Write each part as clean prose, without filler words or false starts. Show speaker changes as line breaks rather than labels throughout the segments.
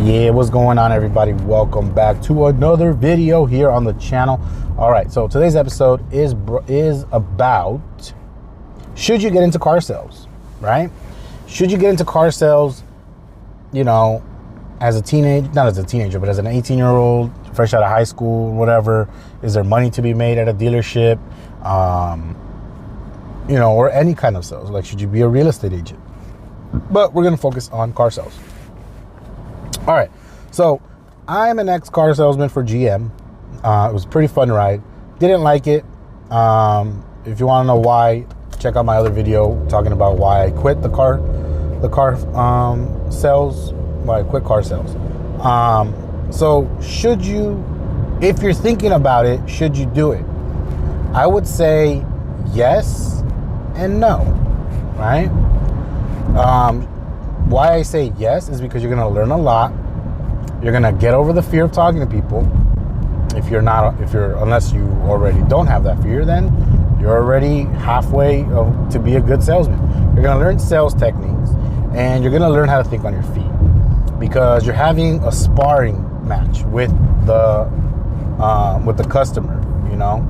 Yeah, what's going on, everybody? Welcome back to another video here on the channel. All right, so today's episode is about, should you get into car sales, right? Should you get into car sales, you know, as a teenager, not as a teenager, but as an 18-year-old, fresh out of high school, whatever? Is there money to be made at a dealership? You know, or any kind of sales. Like, should you be a real estate agent? But we're gonna focus on car sales. All right, so I'm an ex-car salesman for GM. It was a pretty fun ride. Didn't like it. If you want to know why, check out my other video talking about why I quit the car sales. Why I quit car sales. So should you, if you're thinking about it, should you do it? I would say yes and no, right? Why I say yes is because you're going to learn a lot. You're going to get over the fear of talking to people. Unless you already don't have that fear, then you're already halfway to be a good salesman. You're going to learn sales techniques, and you're going to learn how to think on your feet, because you're having a sparring match with the customer, you know.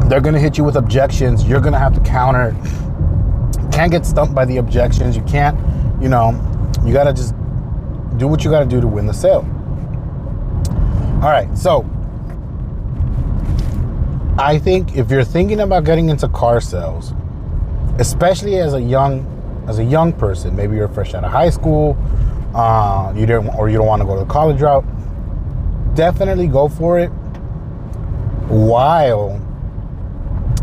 They're going to hit you with objections. You're going to have to counter. Can't get stumped by the objections. You can't, you know, you got to just do what you got to do to win the sale. All right. So I think if you're thinking about getting into car sales, especially as a young person, maybe you're fresh out of high school, you don't want to go to the college route, definitely go for it while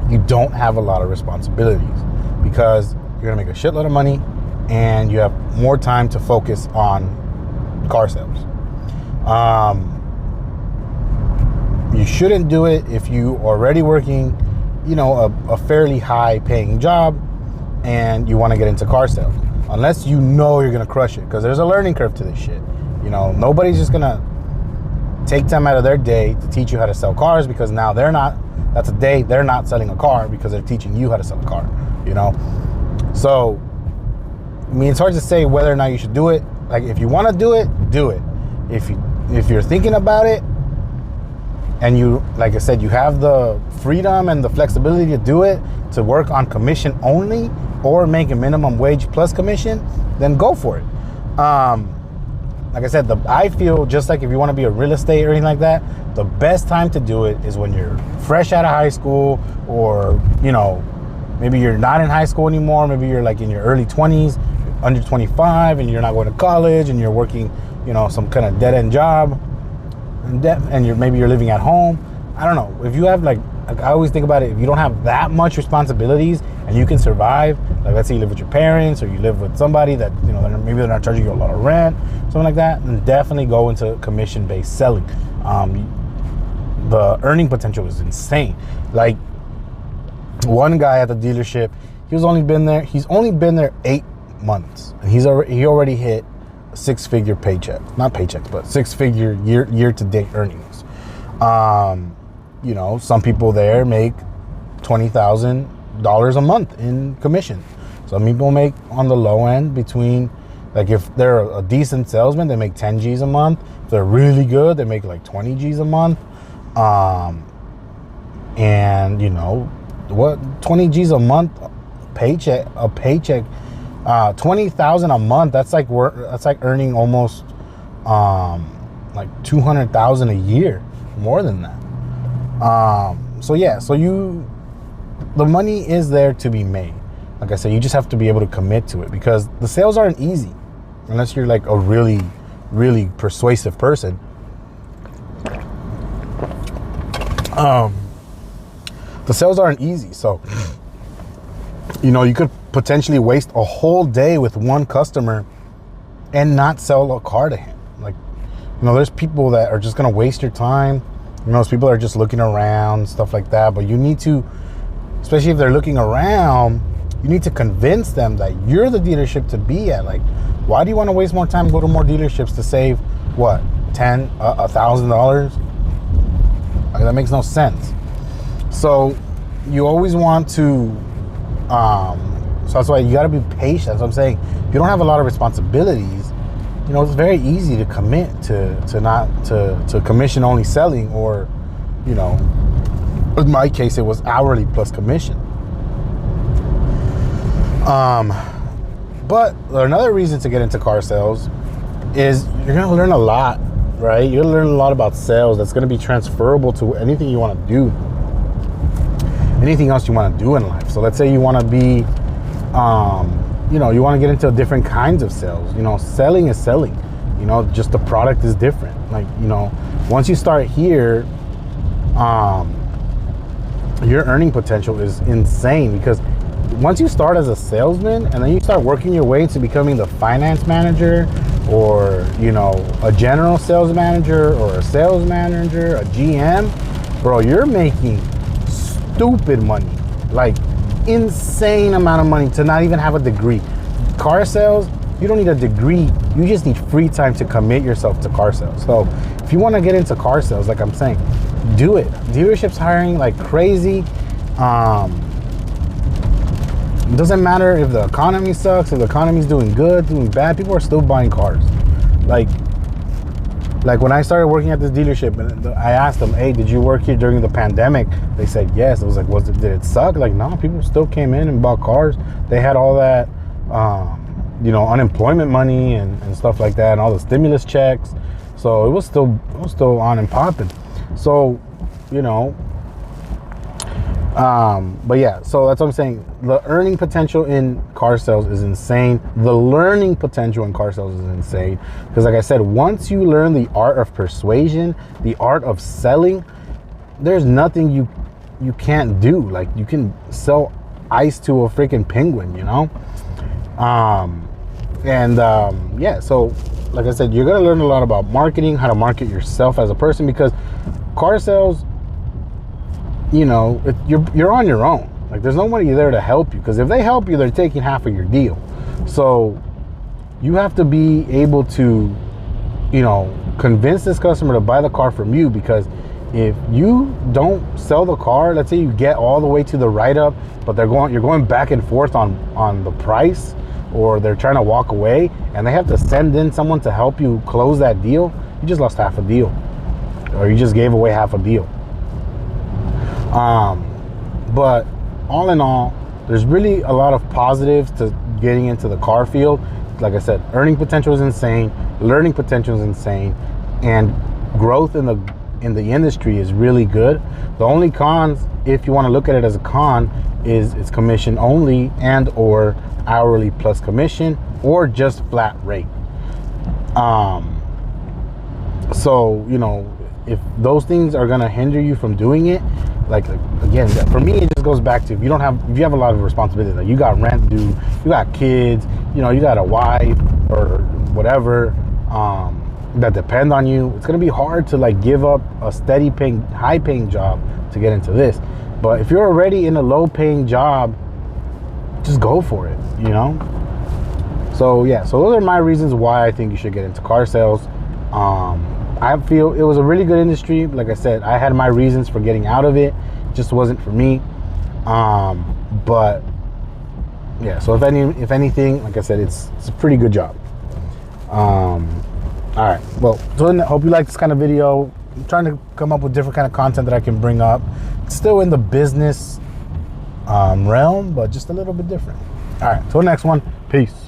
you don't have a lot of responsibilities, because you're gonna make a shitload of money and you have more time to focus on car sales. You shouldn't do it if you are already working, you know, a fairly high paying job and you want to get into car sales, unless you know you're gonna crush it, because there's a learning curve to this shit. You know, nobody's just gonna take time out of their day to teach you how to sell cars, because now that's a day they're not selling a car, because they're teaching you how to sell a car, you know? So, I mean, it's hard to say whether or not you should do it. Like, if you want to do it, do it. If you're thinking about it, and you, like I said, you have the freedom and the flexibility to do it, to work on commission only, or make a minimum wage plus commission, then go for it. Like I said, I feel just like if you want to be a real estate or anything like that, the best time to do it is when you're fresh out of high school, or, you know, maybe you're not in high school anymore. Maybe you're like in your early 20s, under 25, and you're not going to college, and you're working, you know, some kind of dead-end job, and maybe you're living at home. I don't know. If you have, like I always think about it, if you don't have that much responsibilities and you can survive, like let's say you live with your parents, or you live with somebody that, you know, maybe they're not charging you a lot of rent, something like that, then definitely go into commission-based selling. The earning potential is insane. Like, one guy at the dealership, he's only been there 8 months, and he already hit six-figure but six-figure year-to-date earnings. You know, some people there make $20,000 a month in commission. Some people make, on the low end, between, like, if they're a decent salesman, they make 10 G's a month. If they're really good, they make like 20 G's a month. And, you know, what, 20 G's a month paycheck, 20,000 a month, that's like earning almost like 200,000 a year, more than that. So yeah, the money is there to be made. Like I said, you just have to be able to commit to it, because the sales aren't easy unless you're like a really, really persuasive person. The sales aren't easy. So, you know, you could potentially waste a whole day with one customer and not sell a car to him. Like, you know, there's people that are just going to waste your time. You know, those people are just looking around, stuff like that. But you need to, especially if they're looking around, you need to convince them that you're the dealership to be at. Like, why do you want to waste more time and go to more dealerships to save, what, $1,000? Like, that makes no sense. So you always want to So that's why you got to be patient. That's what I'm saying. If you don't have a lot of responsibilities, you know, it's very easy to commit to commission only selling, or, you know, in my case, it was hourly plus commission. But another reason to get into car sales is you're going to learn a lot, right? You're going to learn a lot about sales that's going to be transferable to anything you want to do, anything else you want to do in life. So let's say you want to be, you know, you want to get into different kinds of sales. You know, selling is selling. You know, just the product is different. Like, you know, once you start here, your earning potential is insane, because once you start as a salesman and then you start working your way into becoming the finance manager, or, you know, a general sales manager, or a sales manager, a GM, bro, you're making stupid money, like insane amount of money to not even have a degree. Car sales, you don't need a degree. You just need free time to commit yourself to car sales. So if you want to get into car sales, like I'm saying, do it. Dealerships hiring like crazy. It doesn't matter if the economy sucks, if the economy's doing good, doing bad, people are still buying cars. Like when I started working at this dealership, and I asked them, hey, did you work here during the pandemic? They said yes. I was like, did it suck? Like, no, people still came in and bought cars. They had all that, you know, unemployment money and stuff like that, and all the stimulus checks. So it was still on and popping. So, you know, but yeah, so that's what I'm saying. The earning potential in car sales is insane. The learning potential in car sales is insane. Because like I said, once you learn the art of persuasion, the art of selling, there's nothing you can't do. Like, you can sell ice to a freaking penguin, you know? Yeah, so like I said, you're going to learn a lot about marketing, how to market yourself as a person, because car sales, you know, you're on your own. Like, there's nobody there to help you, because if they help you, they're taking half of your deal. So you have to be able to, you know, convince this customer to buy the car from you, because if you don't sell the car, let's say you get all the way to the write-up, but you're going back and forth on the price, or they're trying to walk away, and they have to send in someone to help you close that deal, you just lost half a deal, or you just gave away half a deal. But all in all, there's really a lot of positives to getting into the car field. Like I said, earning potential is insane, learning potential is insane, and growth in the industry is really good. The only cons, if you want to look at it as a con, is it's commission only and or hourly plus commission, or just flat rate. So, you know, if those things are gonna hinder you from doing it, like again, for me, it just goes back to if you have a lot of responsibility, like you got rent due, you got kids, you know, you got a wife or whatever, that depend on you, it's gonna be hard to like give up a steady paying, high paying job to get into this. But if you're already in a low paying job, just go for it, you know? So yeah, so those are my reasons why I think you should get into car sales. I feel it was a really good industry. Like I said, I had my reasons for getting out of it. It just wasn't for me. But yeah, so if anything, like I said, it's a pretty good job. All right, well, so hope you like this kind of video. I'm trying to come up with different kind of content that I can bring up. It's still in the business realm, but just a little bit different. All right, till the next one, peace.